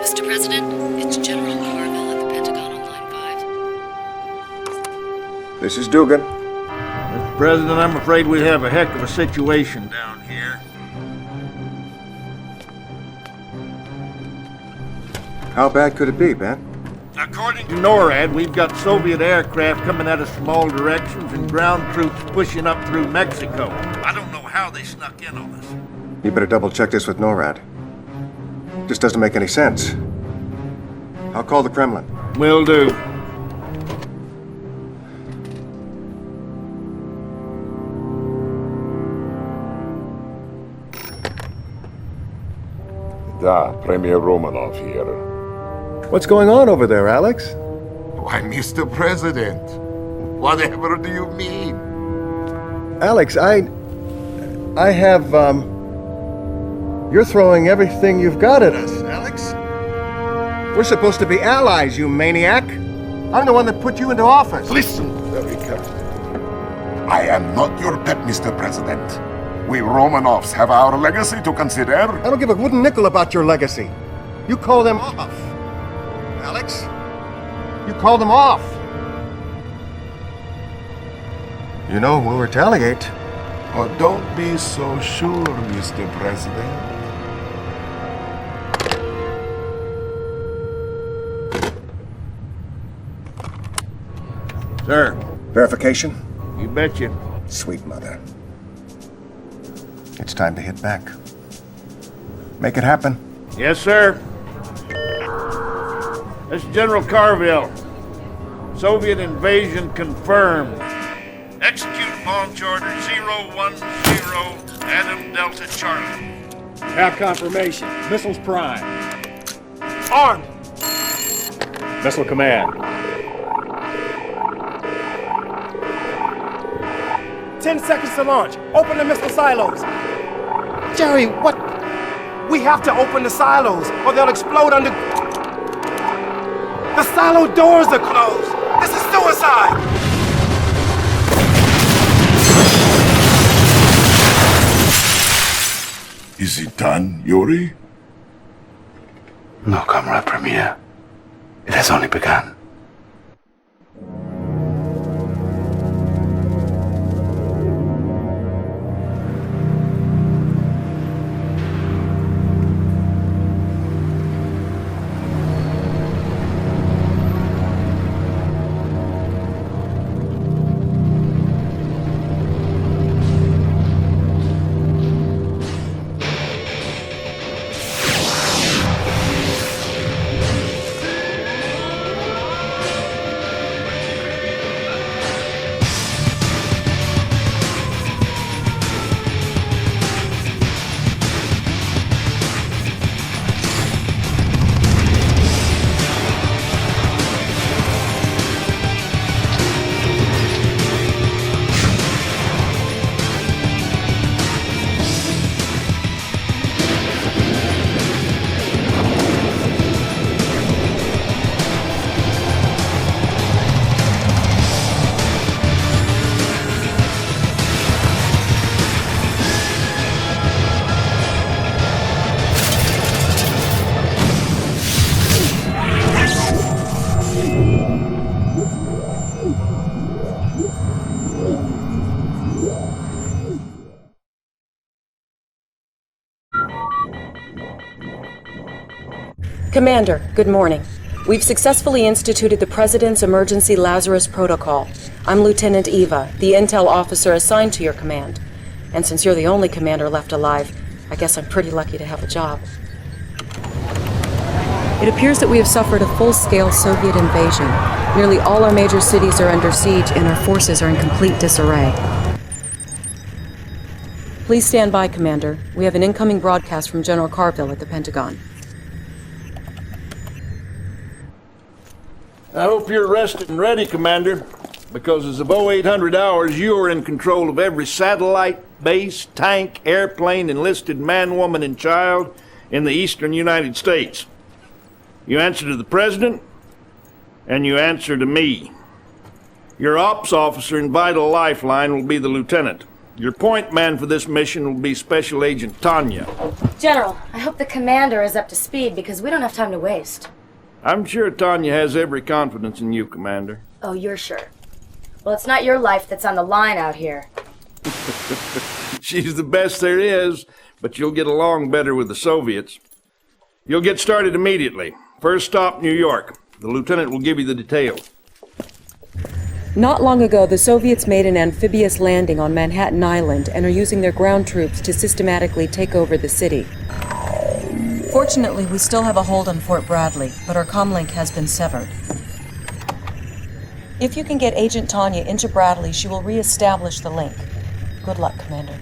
Mr. President, it's General Carville at the Pentagon on line 5. This is Dugan. Mr. President, I'm afraid we have a heck of a situation down here. How bad could it be, Ben? According to NORAD, we've got Soviet aircraft coming at us from all directions and ground troops pushing up through Mexico. I don't know how they snuck in on us. You better double check this with NORAD. This doesn't make any sense. I'll call the Kremlin. Will do. Da, Premier Romanov here. What's going on over there, Alex? Why, Mr. President, whatever do you mean? Alex, I have, You're throwing everything you've got at us, Alex. We're supposed to be allies, you maniac. I'm the one that put you into office. Listen very carefully. I am not your pet, Mr. President. We Romanovs have our legacy to consider. I don't give a wooden nickel about your legacy. You call them off. Alex, you call them off. You know, we'll retaliate. Oh, don't be so sure, Mr. President. Sir, Verification? you betcha. Sweet mother. It's time to hit back. Make it happen. Yes, sir. This is General Carville. Soviet invasion confirmed. Execute launch order 010 Adam Delta Charlie. Have confirmation. Missiles prime. Armed! Missile command. 10 seconds to launch. Open the missile silos. Jerry, what? We have to open the silos or they'll explode under... The silo doors are closed. This is suicide. Is it done, Yuri? No, Comrade Premier. It has only begun. Commander, good morning. We've successfully instituted the President's Emergency Lazarus Protocol. I'm Lieutenant Eva, the intel officer assigned to your command. And since you're the only commander left alive, I guess I'm pretty lucky to have a job. It appears that we have suffered a full-scale Soviet invasion. Nearly all our major cities are under siege and our forces are in complete disarray. Please stand by, Commander. We have an incoming broadcast from General Carville at the Pentagon. I hope you're rested and ready, Commander, because as of 0800 hours, you are in control of every satellite, base, tank, airplane, enlisted man, woman, and child in the eastern United States. You answer to the President, and you answer to me. Your ops officer and vital lifeline will be the Lieutenant. Your point man for this mission will be Special Agent Tanya. General, I hope the commander is up to speed because we don't have time to waste. I'm sure Tanya has every confidence in you, Commander. Oh, you're sure? Well, it's not your life that's on the line out here. She's the best there is, but you'll get along better with the Soviets. You'll get started immediately. First stop, New York. The lieutenant will give you the details. Not long ago, the Soviets made an amphibious landing on Manhattan Island and are using their ground troops to systematically take over the city. Fortunately, we still have a hold on Fort Bradley, but our comlink has been severed. If you can get Agent Tanya into Bradley, she will re-establish the link. Good luck, Commander.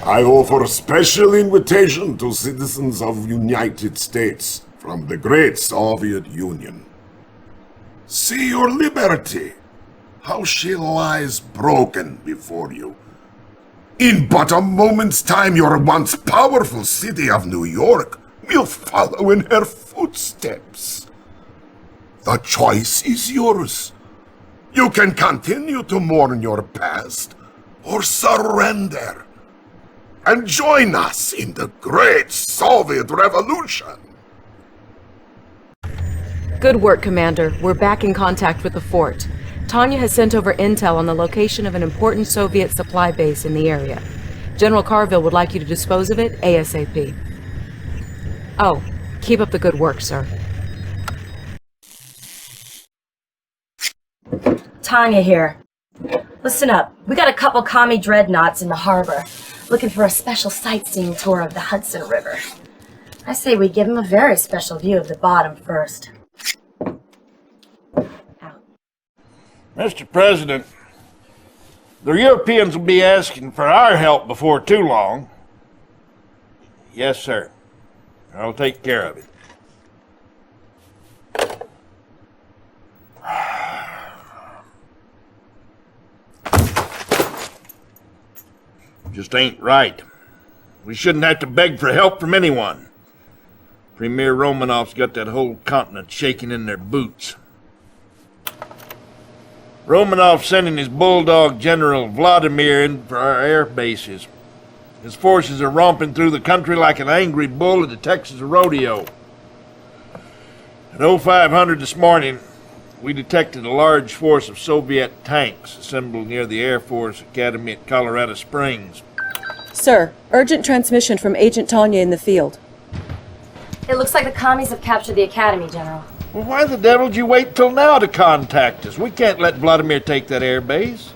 I offer a special invitation to citizens of United States from the great Soviet Union. See your liberty, how she lies broken before you. In but a moment's time, your once powerful city of New York will follow in her footsteps. The choice is yours. You can continue to mourn your past, or surrender, and join us in the great Soviet Revolution. Good work, Commander. We're back in contact with the fort. Tanya has sent over intel on the location of an important Soviet supply base in the area. General Carville would like you to dispose of it ASAP. Oh, keep up the good work, sir. Tanya here. Listen up. We got a couple commie dreadnoughts in the harbor, looking for a special sightseeing tour of the Hudson River. I say we give them a very special view of the bottom first. Mr. President, the Europeans will be asking for our help before too long. Yes, sir. I'll take care of it. Just ain't right. We shouldn't have to beg for help from anyone. Premier Romanov's got that whole continent shaking in their boots. Romanov sending his bulldog General Vladimir in for our air bases. His forces are romping through the country like an angry bull at the Texas rodeo. At 0500 this morning, we detected a large force of Soviet tanks assembled near the Air Force Academy at Colorado Springs. Sir, urgent transmission from Agent Tanya in the field. It looks like the commies have captured the academy, General. Well, why the devil did you wait till now to contact us? We can't let Vladimir take that air base.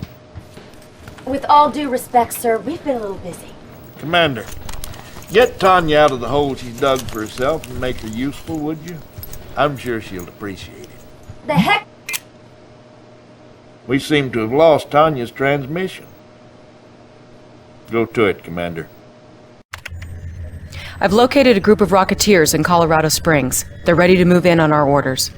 With all due respect, sir, we've been a little busy. Commander, get Tanya out of the hole she's dug for herself and make her useful, would you? I'm sure she'll appreciate it. The heck? We seem to have lost Tanya's transmission. Go to it, Commander. I've located a group of Rocketeers in Colorado Springs. They're ready to move in on our orders.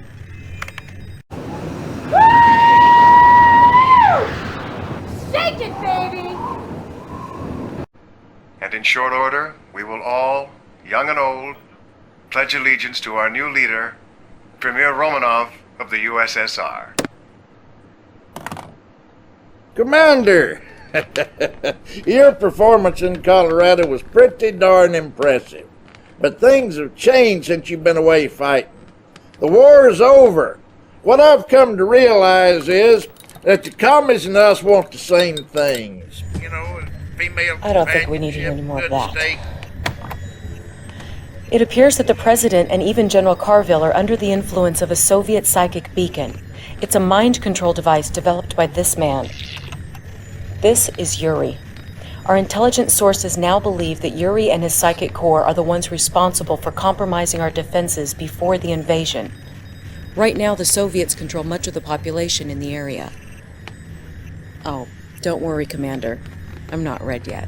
Shake it, baby! And in short order, we will all, young and old, pledge allegiance to our new leader, Premier Romanov of the USSR. Commander! Your performance in Colorado was pretty darn impressive. But things have changed since you've been away fighting. The war is over. What I've come to realize is that the commies and us want the same things. You know, female I don't think we need to hear any more of that. steak. It appears that the President and even General Carville are under the influence of a Soviet psychic beacon. It's a mind control device developed by this man. This is Yuri. Our intelligence sources now believe that Yuri and his psychic core are the ones responsible for compromising our defenses before the invasion. Right now, the Soviets control much of the population in the area. Oh, don't worry, Commander. I'm not red yet.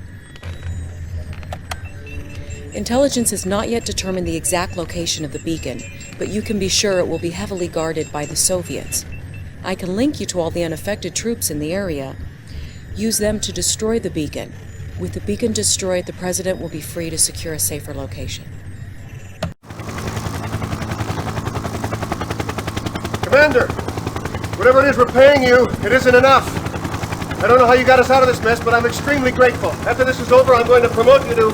Intelligence has not yet determined the exact location of the beacon, but you can be sure it will be heavily guarded by the Soviets. I can link you to all the unaffected troops in the area. Use them to destroy the beacon. With the beacon destroyed, the President will be free to secure a safer location. Commander, whatever it is we're paying you, it isn't enough. I don't know how you got us out of this mess, but I'm extremely grateful. After this is over, I'm going to promote you to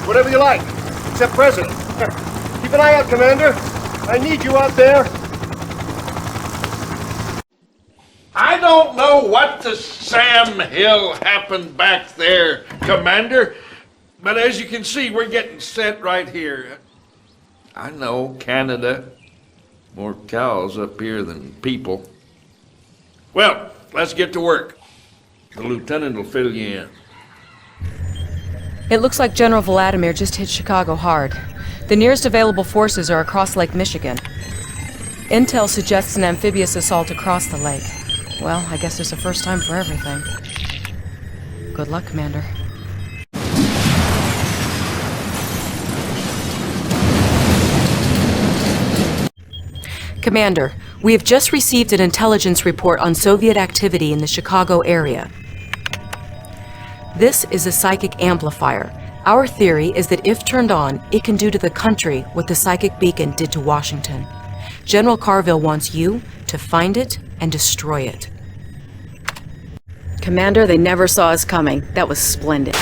whatever you like, except president. Keep an eye out, Commander. I need you out there. I don't know what to Sam Hill happened back there, Commander, but as you can see, we're getting set right here. I know, Canada. More cows up here than people. Well, let's get to work. The lieutenant will fill you in. It looks like General Vladimir just hit Chicago hard. The nearest available forces are across Lake Michigan. Intel suggests an amphibious assault across the lake. Well, I guess there's a first time for everything. Good luck, Commander. Commander, we have just received an intelligence report on Soviet activity in the Chicago area. This is a psychic amplifier. Our theory is that if turned on, it can do to the country what the psychic beacon did to Washington. General Carville wants you to find it and destroy it. Commander, they never saw us coming. That was splendid.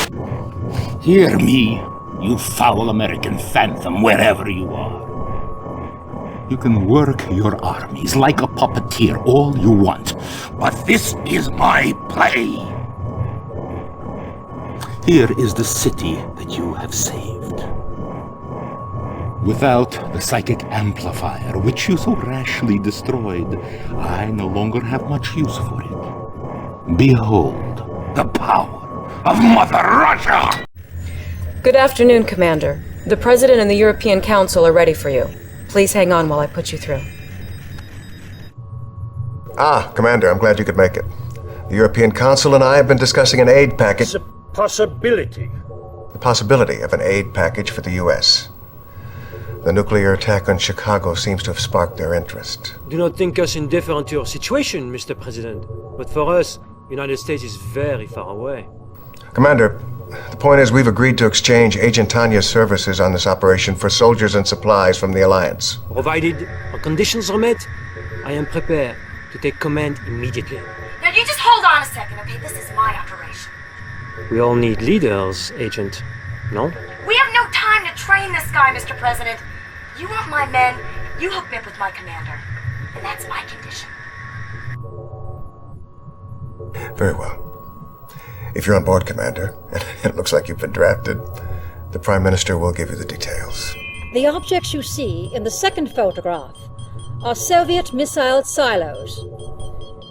Hear me, you foul American phantom, wherever you are. You can work your armies like a puppeteer all you want, but this is my play. Here is the city that you have saved. Without the psychic amplifier, which you so rashly destroyed, I no longer have much use for it. Behold the power of Mother Russia! Good afternoon, Commander. The President and the European Council are ready for you. Please hang on while I put you through. Ah, Commander, I'm glad you could make it. The European Council and I have been discussing an aid package. It's a possibility. The possibility of an aid package for the U.S. The nuclear attack on Chicago seems to have sparked their interest. Do not think us indifferent to your situation, Mr. President. But for us, the United States is very far away. Commander, the point is we've agreed to exchange Agent Tanya's services on this operation for soldiers and supplies from the Alliance. Provided our conditions are met, I am prepared to take command immediately. Now you just hold on a second, okay? This is my operation. We all need leaders, Agent. No? We have no time to train this guy, Mr. President. You want my men, you hook me up with my commander. And that's my condition. Very well. If you're on board, Commander, and it looks like you've been drafted, the Prime Minister will give you the details. The objects you see in the second photograph are Soviet missile silos.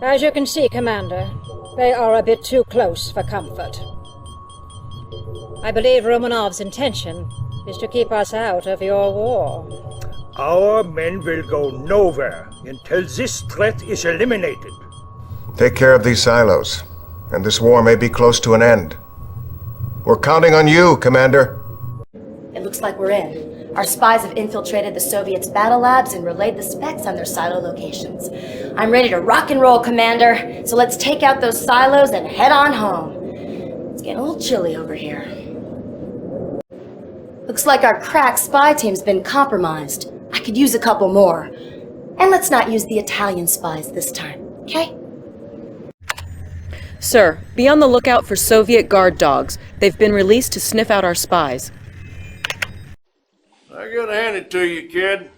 As you can see, Commander, they are a bit too close for comfort. I believe Romanov's intention is to keep us out of your war. Our men will go nowhere until this threat is eliminated. Take care of these silos, and this war may be close to an end. We're counting on you, Commander. It looks like we're in. Our spies have infiltrated the Soviets' battle labs and relayed the specs on their silo locations. I'm ready to rock and roll, Commander. So let's take out those silos and head on home. It's getting a little chilly over here. Looks like our crack spy team's been compromised. I could use a couple more. And let's not use the Italian spies this time, okay? Sir, be on the lookout for Soviet guard dogs. They've been released to sniff out our spies. I gotta hand it to you, kid.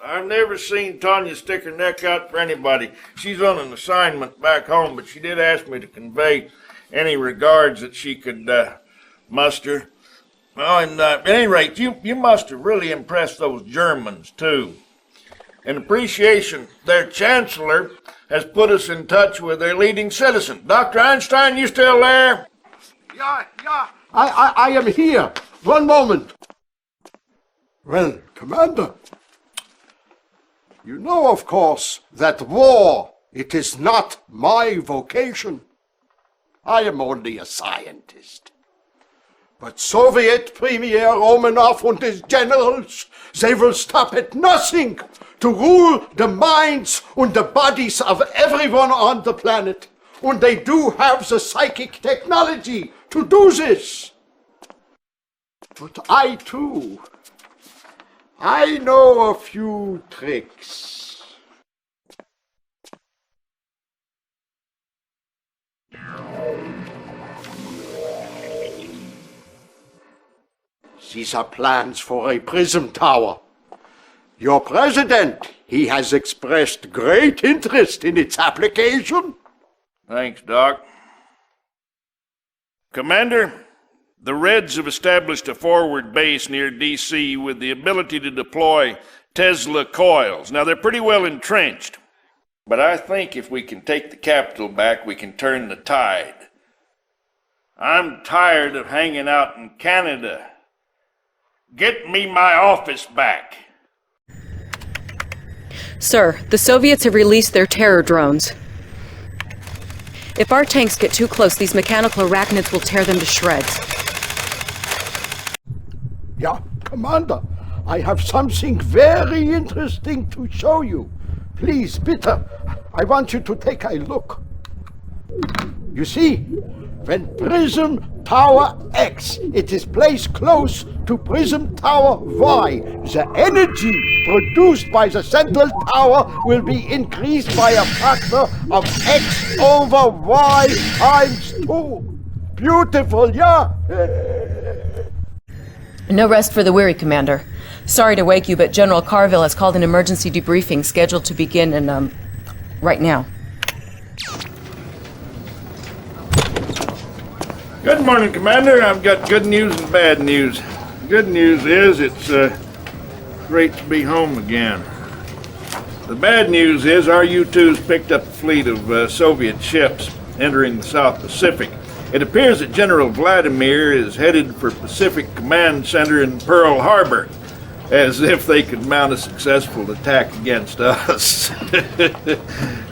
I've never seen Tanya stick her neck out for anybody. She's on an assignment back home, but she did ask me to convey any regards that she could muster. Well, and at any rate, you must have really impressed those Germans, too. In appreciation, their chancellor has put us in touch with their leading citizen. Dr. Einstein, you still there? Yeah, I am here. One moment. Well, Commander, you know, of course, that war, it is not my vocation. I am only a scientist. But Soviet Premier Romanov and his generals, they will stop at nothing to rule the minds and the bodies of everyone on the planet. And they do have the psychic technology to do this. But I, too, I know a few tricks. These are plans for a prism tower. Your president, he has expressed great interest in its application. Thanks, Doc. Commander, the Reds have established a forward base near D.C. with the ability to deploy Tesla coils. Now, they're pretty well entrenched, but I think if we can take the capital back, we can turn the tide. I'm tired of hanging out in Canada. Get me my office back. Sir, the Soviets have released their terror drones. If our tanks get too close, these mechanical arachnids will tear them to shreds. Yeah, Commander, I have something very interesting to show you. Please, bitte, I want you to take a look. You see, when Prism Tower X it is placed close to Prism Tower Y, the energy produced by the central tower will be increased by a factor of X over Y times 2. Beautiful, yeah? No rest for the weary, Commander. Sorry to wake you, but General Carville has called an emergency debriefing scheduled to begin in, right now. Good morning, Commander. I've got good news and bad news. Good news is it's great to be home again. The bad news is our U-2's picked up a fleet of Soviet ships entering the South Pacific. It appears that General Vladimir is headed for Pacific Command Center in Pearl Harbor, as if they could mount a successful attack against us.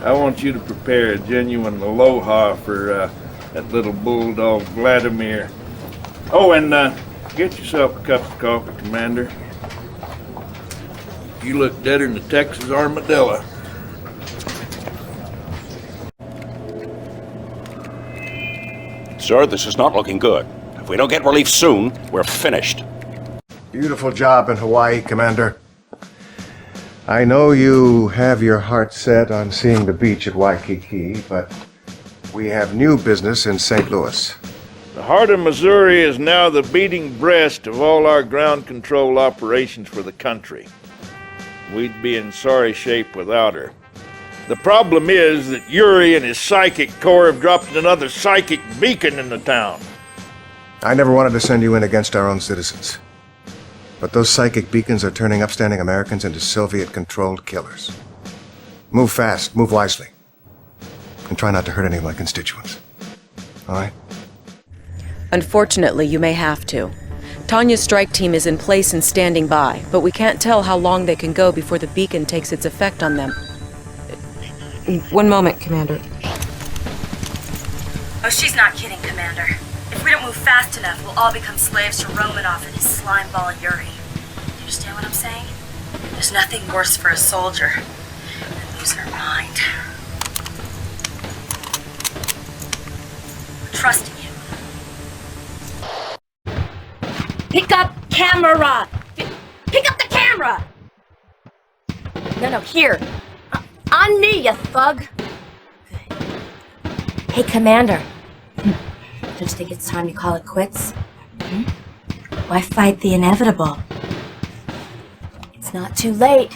I want you to prepare a genuine aloha for that little bulldog Vladimir. Oh, and get yourself a cup of coffee, Commander. You look deader than a Texas armadillo. Sir, this is not looking good. If we don't get relief soon, we're finished. Beautiful job in Hawaii, Commander. I know you have your heart set on seeing the beach at Waikiki, but we have new business in St. Louis. The heart of Missouri is now the beating breast of all our ground control operations for the country. We'd be in sorry shape without her. The problem is that Yuri and his psychic corps have dropped another psychic beacon in the town. I never wanted to send you in against our own citizens. But those psychic beacons are turning upstanding Americans into Soviet-controlled killers. Move fast, move wisely. And try not to hurt any of my constituents. All right? Unfortunately, you may have to. Tanya's strike team is in place and standing by, but we can't tell how long they can go before the beacon takes its effect on them. One moment, Commander. Oh, she's not kidding, Commander. If we don't move fast enough, we'll all become slaves to Romanov and his slime ball Yuri. Do you understand what I'm saying? There's nothing worse for a soldier than losing her mind. We're trusting you. Pick up camera! Pick up the camera! No, here. On me, you thug! Good. Hey, Commander. Don't you think it's time to call it quits? Why fight the inevitable? It's not too late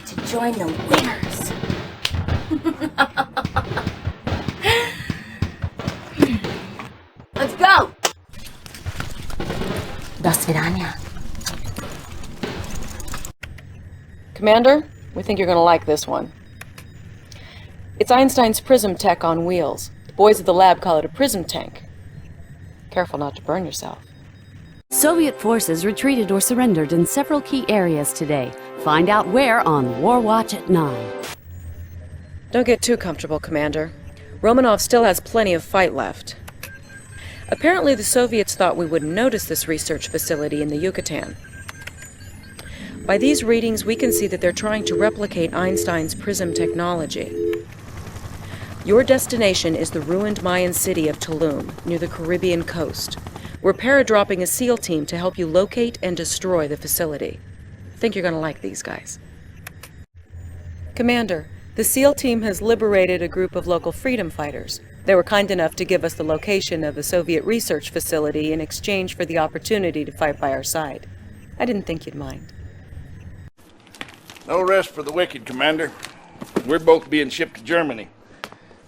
to join the winners. Let's go! До свидания. Commander, we think you're going to like this one. It's Einstein's prism tech on wheels. The boys at the lab call it a prism tank. Careful not to burn yourself. Soviet forces retreated or surrendered in several key areas today. Find out where on War Watch at 9. Don't get too comfortable, Commander. Romanov still has plenty of fight left. Apparently the Soviets thought we wouldn't notice this research facility in the Yucatan. By these readings, we can see that they're trying to replicate Einstein's prism technology. Your destination is the ruined Mayan city of Tulum, near the Caribbean coast. We're paradropping a SEAL team to help you locate and destroy the facility. I think you're going to like these guys. Commander, the SEAL team has liberated a group of local freedom fighters. They were kind enough to give us the location of a Soviet research facility in exchange for the opportunity to fight by our side. I didn't think you'd mind. No rest for the wicked, Commander. We're both being shipped to Germany.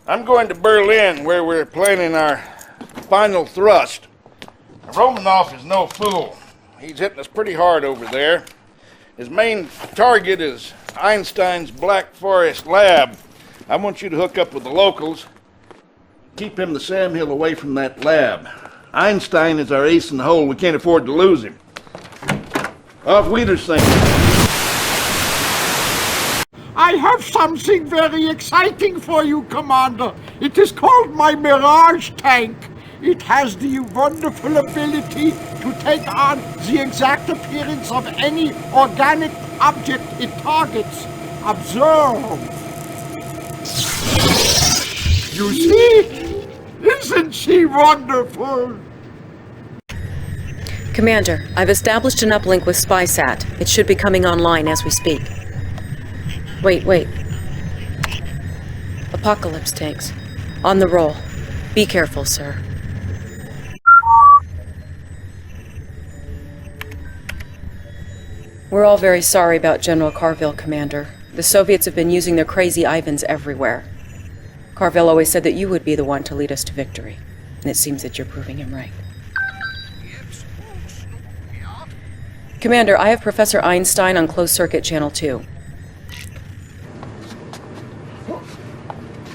I'm going to Berlin, where we're planning our final thrust. Romanov is no fool. He's hitting us pretty hard over there. His main target is Einstein's Black Forest lab. I want you to hook up with the locals. Keep him the Sam Hill away from that lab. Einstein is our ace in the hole. We can't afford to lose him. Auf Wiedersehen. I have something very exciting for you, Commander. It is called my Mirage tank. It has the wonderful ability to take on the exact appearance of any organic object it targets. Observe. You see? Isn't she wonderful? Commander, I've established an uplink with SpySat. It should be coming online as we speak. Wait. Apocalypse tanks. On the roll. Be careful, sir. We're all very sorry about General Carville, Commander. The Soviets have been using their crazy Ivans everywhere. Carville always said that you would be the one to lead us to victory. And it seems that you're proving him right. Commander, I have Professor Einstein on closed circuit channel 2.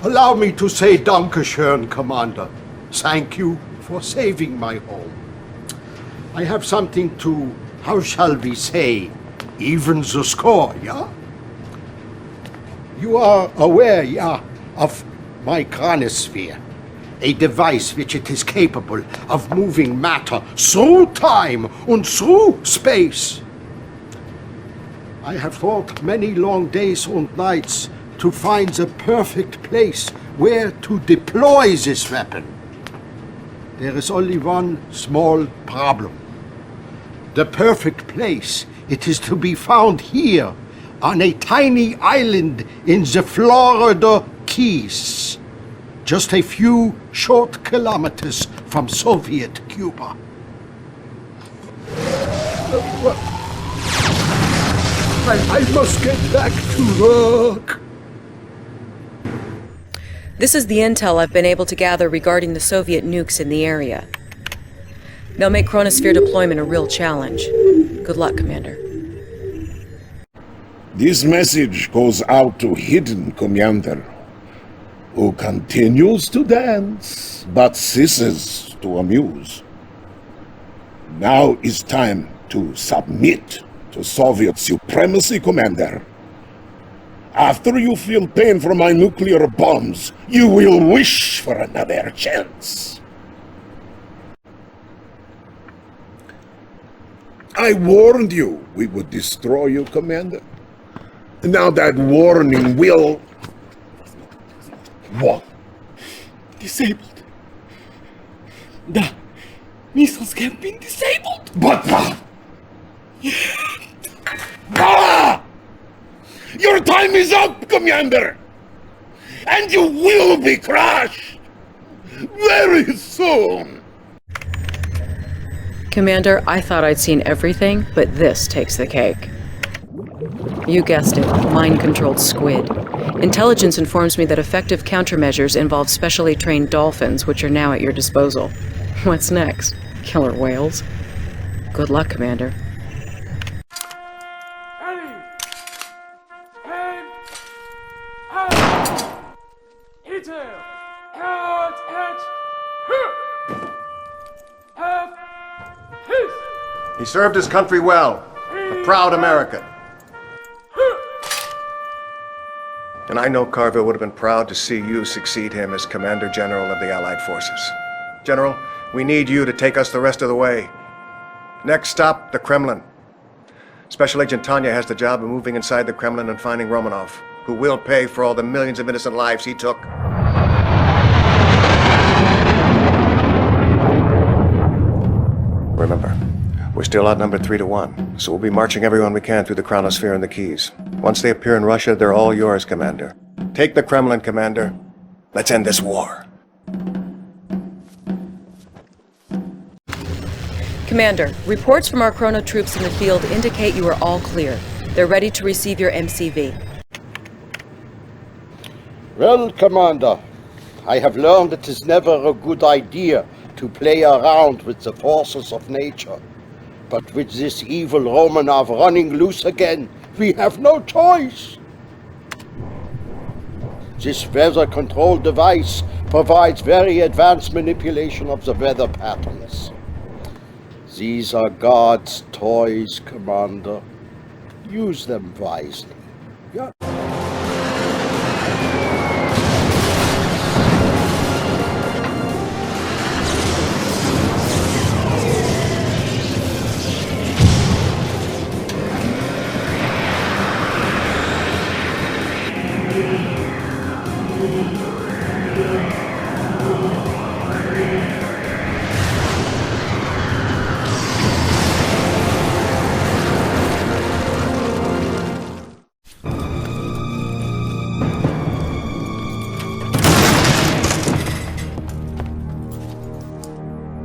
Allow me to say Dankeschön, Commander. Thank you for saving my home. I have something to, how shall we say, even the score, yeah? You are aware, yeah, of my chronosphere, a device which it is capable of moving matter through time and through space. I have thought many long days and nights to find the perfect place where to deploy this weapon. There is only one small problem. The perfect place, it is to be found here, on a tiny island in the Florida Keys, just a few short kilometers from Soviet Cuba. I must get back to work. This is the intel I've been able to gather regarding the Soviet nukes in the area. They'll make chronosphere deployment a real challenge. Good luck, Commander. This message goes out to Hidden Commander, who continues to dance, but ceases to amuse. Now is time to submit to Soviet supremacy, Commander. After you feel pain from my nuclear bombs, you will wish for another chance. I warned you we would destroy you, Commander. Now that warning will... What? Disabled. The missiles have been disabled. But... Your time is up, Commander! And you will be crushed! Very soon! Commander, I thought I'd seen everything, but this takes the cake. You guessed it, mind-controlled squid. Intelligence informs me that effective countermeasures involve specially trained dolphins, which are now at your disposal. What's next? Killer whales? Good luck, Commander. He served his country well, a proud American. And I know Carville would have been proud to see you succeed him as Commander General of the Allied Forces. General, we need you to take us the rest of the way. Next stop, the Kremlin. Special Agent Tanya has the job of moving inside the Kremlin and finding Romanov, who will pay for all the millions of innocent lives he took. Remember, we're still outnumbered 3-1, so we'll be marching everyone we can through the chronosphere and the Keys. Once they appear in Russia, they're all yours, Commander. Take the Kremlin, Commander. Let's end this war. Commander, reports from our chrono troops in the field indicate you are all clear. They're ready to receive your MCV. Well, Commander, I have learned it is never a good idea to play around with the forces of nature. But with this evil Romanov running loose again, we have no choice. This weather control device provides very advanced manipulation of the weather patterns. These are God's toys, Commander. Use them wisely. Yeah.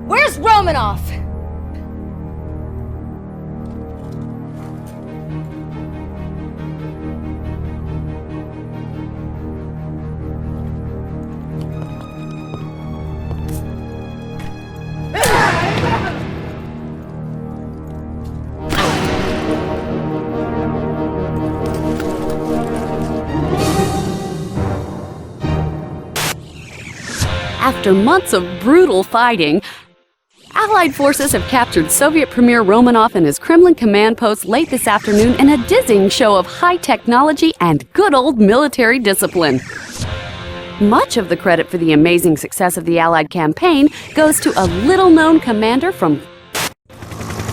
Where's Romanov? After months of brutal fighting, Allied forces have captured Soviet Premier Romanov and his Kremlin command post late this afternoon in a dizzying show of high technology and good old military discipline. Much of the credit for the amazing success of the Allied campaign goes to a little-known commander from...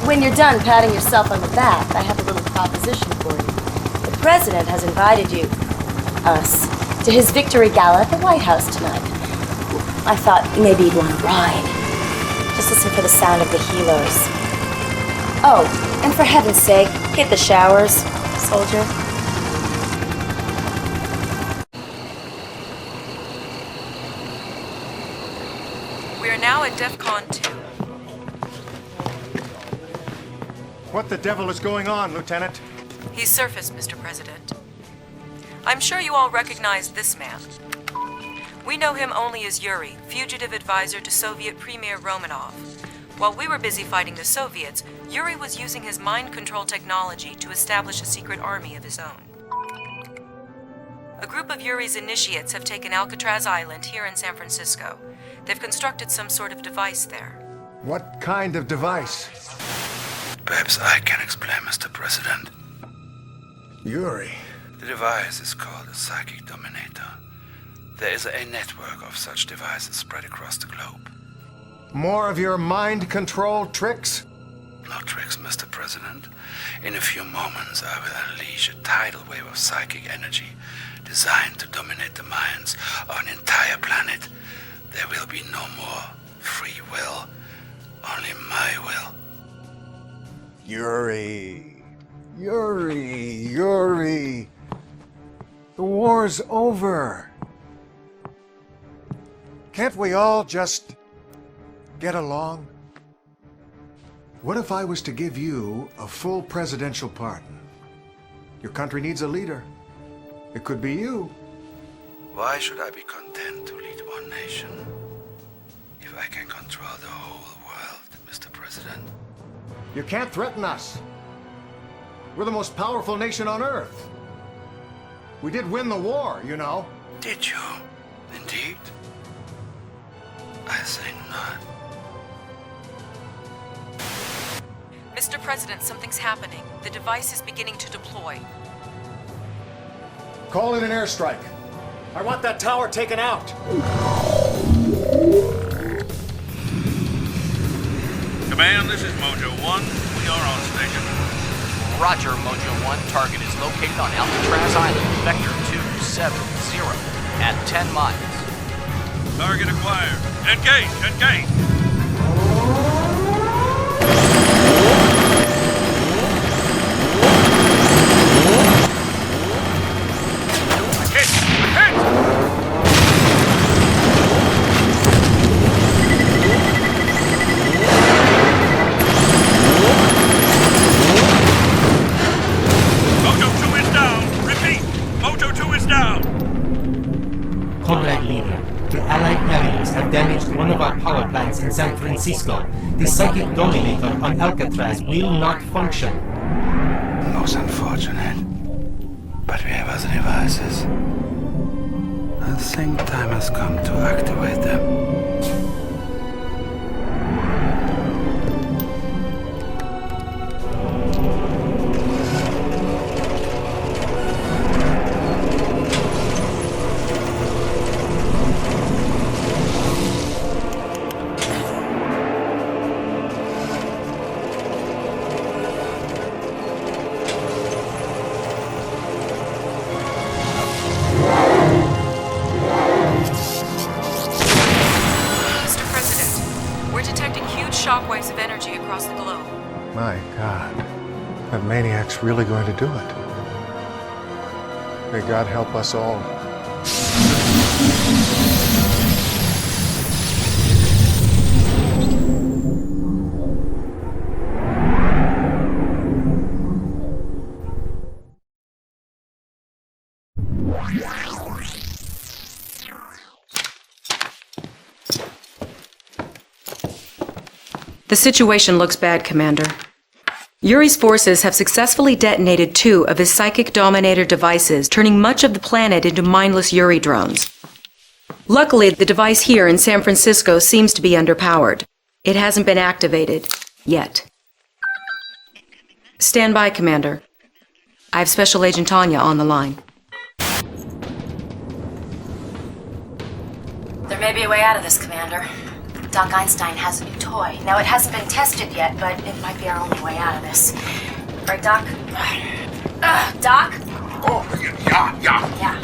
When you're done patting yourself on the back, I have a little proposition for you. The President has invited you, us, to his victory gala at the White House tonight. I thought maybe you'd want to ride. Just listen for the sound of the helos. Oh, and for heaven's sake, hit the showers, soldier. We are now at DEFCON 2. What the devil is going on, Lieutenant? He's surfaced, Mr. President. I'm sure you all recognize this man. We know him only as Yuri, fugitive advisor to Soviet Premier Romanov. While we were busy fighting the Soviets, Yuri was using his mind control technology to establish a secret army of his own. A group of Yuri's initiates have taken Alcatraz Island here in San Francisco. They've constructed some sort of device there. What kind of device? Perhaps I can explain, Mr. President. Yuri. The device is called a psychic dominator. There is a network of such devices spread across the globe. More of your mind control tricks? No tricks, Mr. President. In a few moments, I will unleash a tidal wave of psychic energy designed to dominate the minds of an entire planet. There will be no more free will, only my will. Yuri. Yuri. The war's over. Can't we all just get along? What if I was to give you a full presidential pardon? Your country needs a leader. It could be you. Why should I be content to lead one nation if I can control the whole world, Mr. President? You can't threaten us. We're the most powerful nation on Earth. We did win the war, you know. Did you? Indeed? I think not. Mr. President, something's happening. The device is beginning to deploy. Call in an airstrike. I want that tower taken out. Command, this is Mojo 1. We are on station. Roger, Mojo 1. Target is located on Alcatraz Island, Vector 270, at 10 miles. Target acquired. Engage! Francisco, the psychic dominator on Alcatraz will not function. Most unfortunate. But we have other devices. I think time has come to activate them. shockwaves of energy across the globe. My God. That maniac's really going to do it. May God help us all. The situation looks bad, Commander. Yuri's forces have successfully detonated 2 of his psychic dominator devices, turning much of the planet into mindless Yuri drones. Luckily, the device here in San Francisco seems to be underpowered. It hasn't been activated yet. Stand by, Commander. I have Special Agent Tanya on the line. There may be a way out of this, Commander. Doc Einstein has a new toy. Now, it hasn't been tested yet, but it might be our only way out of this. Right, Doc? Doc? Oh, yeah.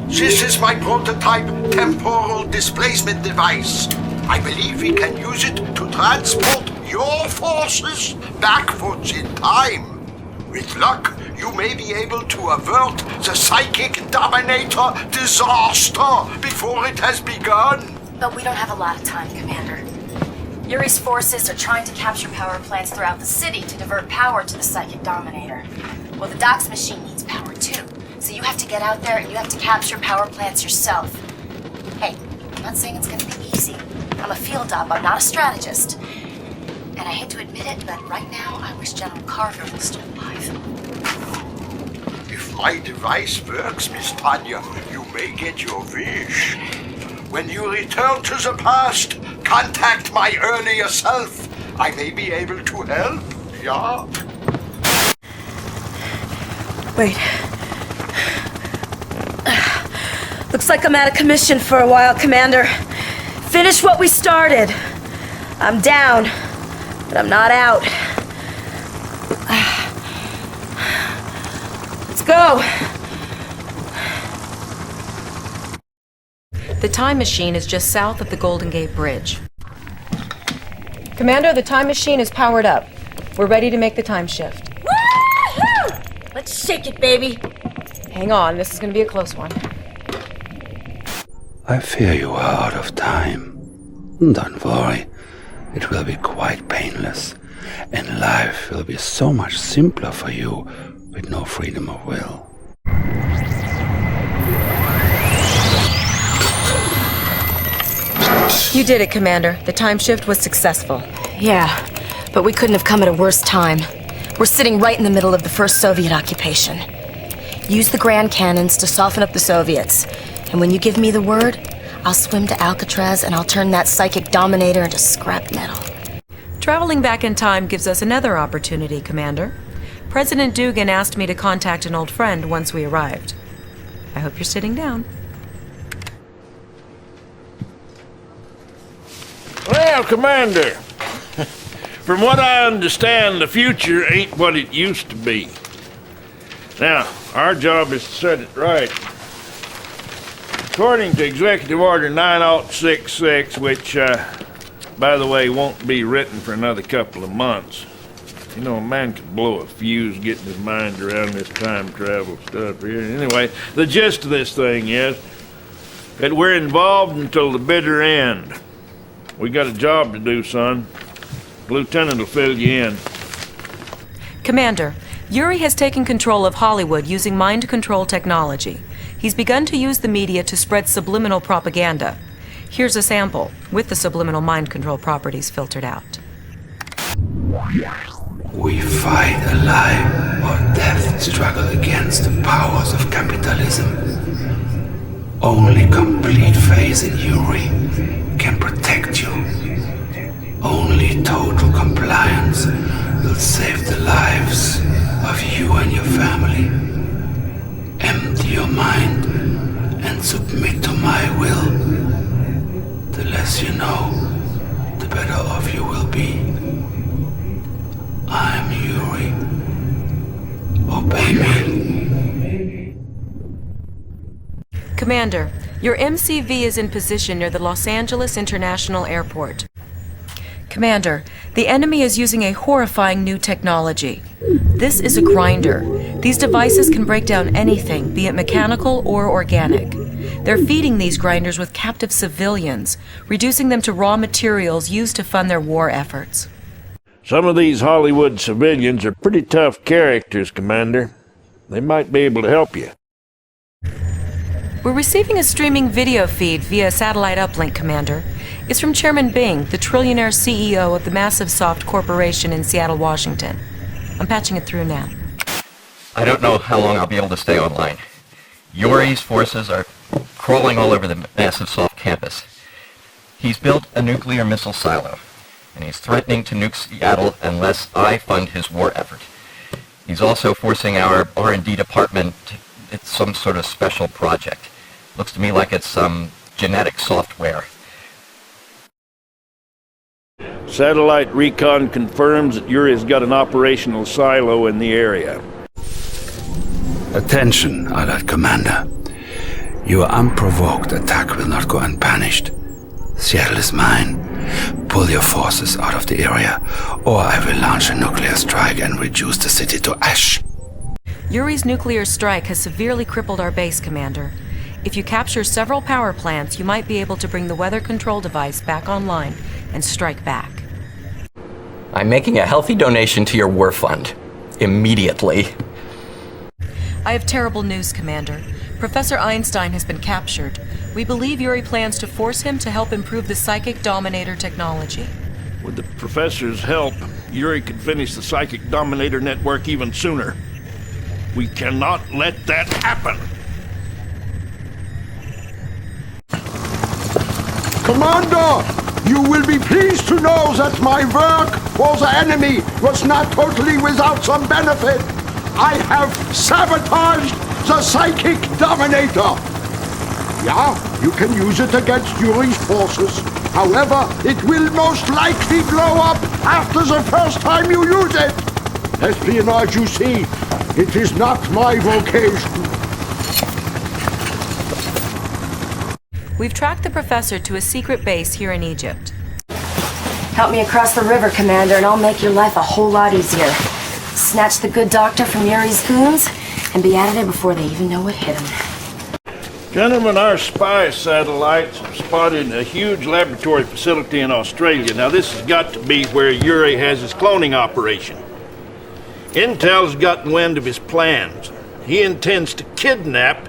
This is my prototype temporal displacement device. I believe we can use it to transport your forces backwards in time. With luck, you may be able to avert the psychic dominator disaster before it has begun. But we don't have a lot of time, Commander. Yuri's forces are trying to capture power plants throughout the city to divert power to the psychic dominator. Well, the Doc's machine needs power too. So you have to get out there and you have to capture power plants yourself. Hey, I'm not saying it's gonna be easy. I'm a field op, I'm not a strategist. And I hate to admit it, but right now I wish General Carver was still alive. If my device works, Miss Tanya, you may get your wish. When you return to the past, contact my earlier self. I may be able to help, yeah? Wait. Looks like I'm out of commission for a while, Commander. Finish what we started. I'm down, but I'm not out. Let's go. The time machine is just south of the Golden Gate Bridge. Commander, the time machine is powered up. We're ready to make the time shift. Woohoo! Let's shake it, baby. Hang on, this is going to be a close one. I fear you are out of time. Don't worry, it will be quite painless, and life will be so much simpler for you with no freedom of will. You did it, Commander. The time shift was successful. Yeah, but we couldn't have come at a worse time. We're sitting right in the middle of the first Soviet occupation. Use the Grand Cannons to soften up the Soviets. And when you give me the word, I'll swim to Alcatraz and I'll turn that psychic dominator into scrap metal. Traveling back in time gives us another opportunity, Commander. President Dugan asked me to contact an old friend once we arrived. I hope you're sitting down. Well, Commander, from what I understand, the future ain't what it used to be. Now, our job is to set it right. According to Executive Order 9066, which, by the way, won't be written for another couple of months. You know, a man could blow a fuse getting his mind around this time travel stuff here. Anyway, the gist of this thing is that we're involved until the bitter end. We got a job to do, son. The lieutenant will fill you in. Commander, Yuri has taken control of Hollywood using mind control technology. He's begun to use the media to spread subliminal propaganda. Here's a sample, with the subliminal mind control properties filtered out. We fight a life or death struggle against the powers of capitalism. Only complete faith in Yuri can protect you. Only total compliance will save the lives of you and your family. Empty your mind and submit to my will. The less you know, the better off you will be. I'm Yuri. Obey me. Commander, your MCV is in position near the Los Angeles International Airport. Commander, the enemy is using a horrifying new technology. This is a grinder. These devices can break down anything, be it mechanical or organic. They're feeding these grinders with captive civilians, reducing them to raw materials used to fund their war efforts. Some of these Hollywood civilians are pretty tough characters, Commander. They might be able to help you. We're receiving a streaming video feed via satellite uplink, Commander. It's from Chairman Bing, the trillionaire CEO of the Massive Soft Corporation in Seattle, Washington. I'm patching it through now. I don't know how long I'll be able to stay online. Yuri's forces are crawling all over the Massive Soft campus. He's built a nuclear missile silo, and he's threatening to nuke Seattle unless I fund his war effort. He's also forcing our R&D department. It's some sort of special project. Looks to me like it's some genetic software. Satellite recon confirms that Yuri's got an operational silo in the area. Attention, Allied Commander. Your unprovoked attack will not go unpunished. Seattle is mine. Pull your forces out of the area, or I will launch a nuclear strike and reduce the city to ash. Yuri's nuclear strike has severely crippled our base, Commander. If you capture several power plants, you might be able to bring the weather control device back online and strike back. I'm making a healthy donation to your war fund. Immediately. I have terrible news, Commander. Professor Einstein has been captured. We believe Yuri plans to force him to help improve the Psychic Dominator technology. With the Professor's help, Yuri could finish the Psychic Dominator network even sooner. We cannot let that happen! Commander, you will be pleased to know that my work for the enemy was not totally without some benefit. I have sabotaged the Psychic Dominator. Yeah, you can use it against Yuri's forces. However, it will most likely blow up after the first time you use it. Espionage, you see, it is not my vocation. We've tracked the Professor to a secret base here in Egypt. Help me across the river, Commander, and I'll make your life a whole lot easier. Snatch the good doctor from Yuri's goons and be out of there before they even know what hit him. Gentlemen, our spy satellites have spotted a huge laboratory facility in Australia. Now, this has got to be where Yuri has his cloning operation. Intel's gotten wind of his plans. He intends to kidnap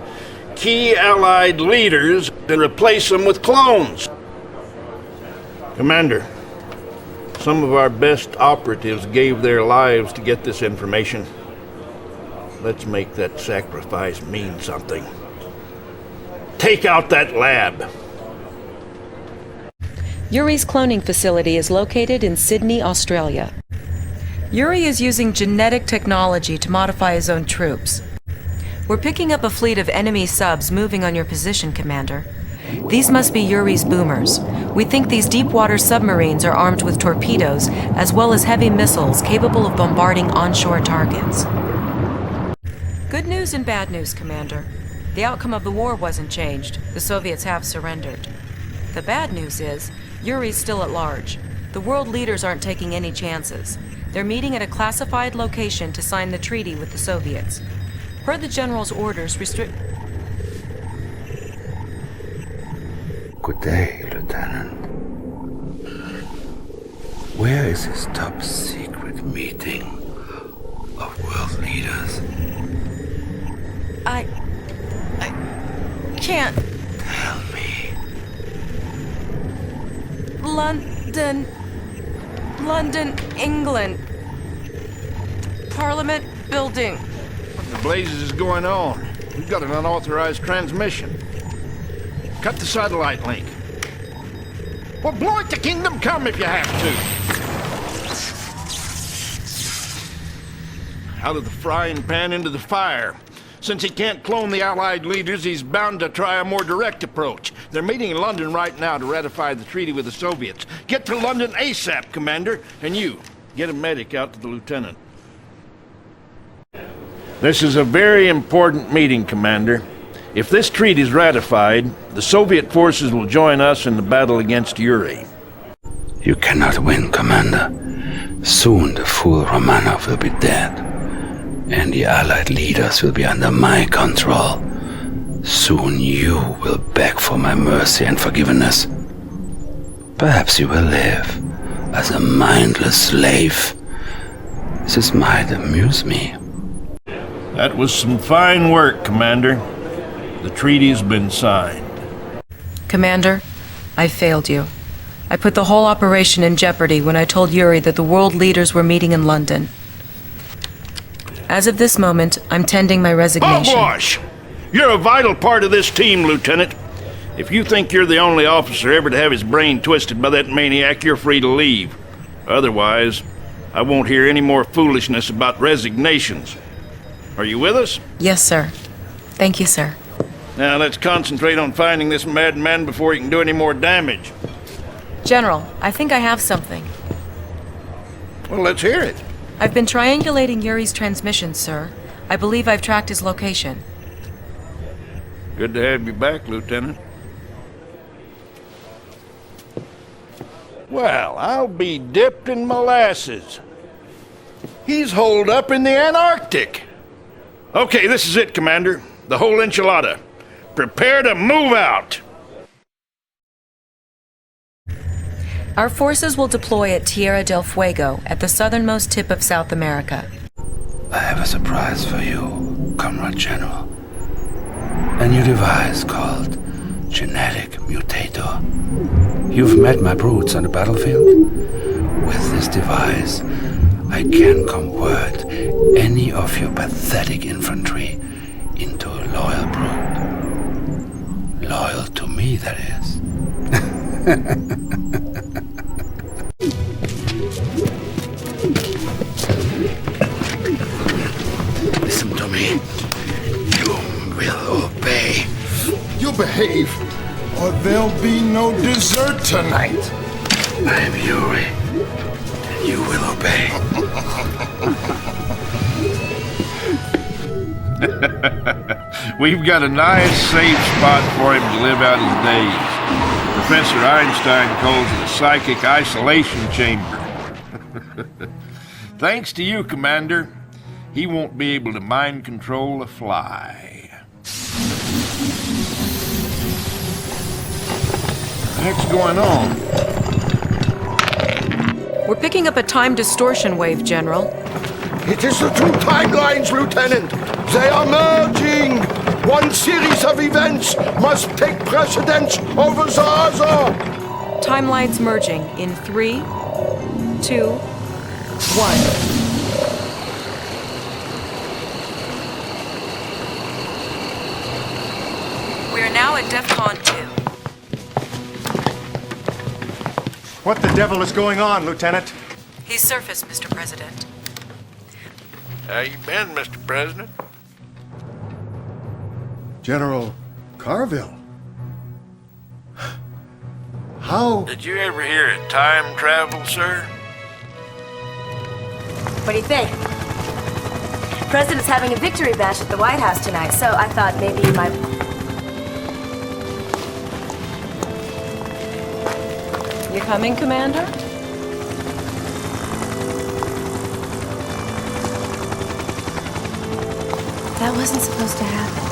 key Allied leaders and replace them with clones. Commander, some of our best operatives gave their lives to get this information. Let's make that sacrifice mean something. Take out that lab. Yuri's cloning facility is located in Sydney, Australia. Yuri is using genetic technology to modify his own troops. We're picking up a fleet of enemy subs moving on your position, Commander. These must be Yuri's boomers. We think these deep-water submarines are armed with torpedoes, as well as heavy missiles capable of bombarding onshore targets. Good news and bad news, Commander. The outcome of the war wasn't changed. The Soviets have surrendered. The bad news is, Yuri's still at large. The world leaders aren't taking any chances. They're meeting at a classified location to sign the treaty with the Soviets. Per the General's orders, restrict... Good day, Lieutenant. Where is this top-secret meeting of world leaders? I can't. Tell me. London, England. Parliament building. What the blazes is going on? We've got an unauthorized transmission. Cut the satellite link. Well, blow it to Kingdom Come if you have to. Out of the frying pan into the fire. Since he can't clone the Allied leaders, he's bound to try a more direct approach. They're meeting in London right now to ratify the treaty with the Soviets. Get to London ASAP, Commander. And you, get a medic out to the lieutenant. This is a very important meeting, Commander. If this treaty is ratified, the Soviet forces will join us in the battle against Yuri. You cannot win, Commander. Soon the fool Romanov will be dead, and the Allied leaders will be under my control. Soon you will beg for my mercy and forgiveness. Perhaps you will live as a mindless slave. This might amuse me. That was some fine work, Commander. The treaty's been signed. Commander, I failed you. I put the whole operation in jeopardy when I told Yuri that the world leaders were meeting in London. As of this moment, I'm tending my resignation. Hogwash! You're a vital part of this team, Lieutenant. If you think you're the only officer ever to have his brain twisted by that maniac, you're free to leave. Otherwise, I won't hear any more foolishness about resignations. Are you with us? Yes, sir. Thank you, sir. Now let's concentrate on finding this madman before he can do any more damage. General, I think I have something. Well, let's hear it. I've been triangulating Yuri's transmissions, sir. I believe I've tracked his location. Good to have you back, Lieutenant. Well, I'll be dipped in molasses. He's holed up in the Antarctic. Okay, this is it, Commander. The whole enchilada. Prepare to move out! Our forces will deploy at Tierra del Fuego, at the southernmost tip of South America. I have a surprise for you, Comrade General. A new device called Genetic Mutator. You've met my brutes on the battlefield? With this device, I can convert any of your pathetic infantry into a loyal brood. Loyal to me, that is. Listen to me. You will obey. You behave, or there'll be no dessert tonight. I am Yuri, and you will obey. We've got a nice, safe spot for him to live out his days. Professor Einstein calls it a psychic isolation chamber. Thanks to you, Commander, he won't be able to mind control a fly. What's going on? We're picking up a time distortion wave, General. It is the two timelines, Lieutenant. They are merging. One series of events must take precedence over the other. Timelines merging in 3, 2, 1. We are now at DEFCON 2. What the devil is going on, Lieutenant? He's surfaced, Mr. President. How you been, Mr. President? General Carville. How? Did you ever hear of time travel, sir? What do you think? The President's having a victory bash at the White House tonight, so I thought maybe you might... You coming, Commander? That wasn't supposed to happen.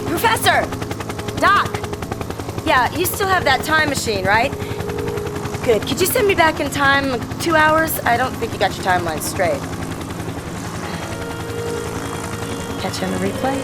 Professor! Doc! Yeah, you still have that time machine, right? Good. Could you send me back in time, like 2 hours? I don't think you got your timeline straight. Catch you on the replay?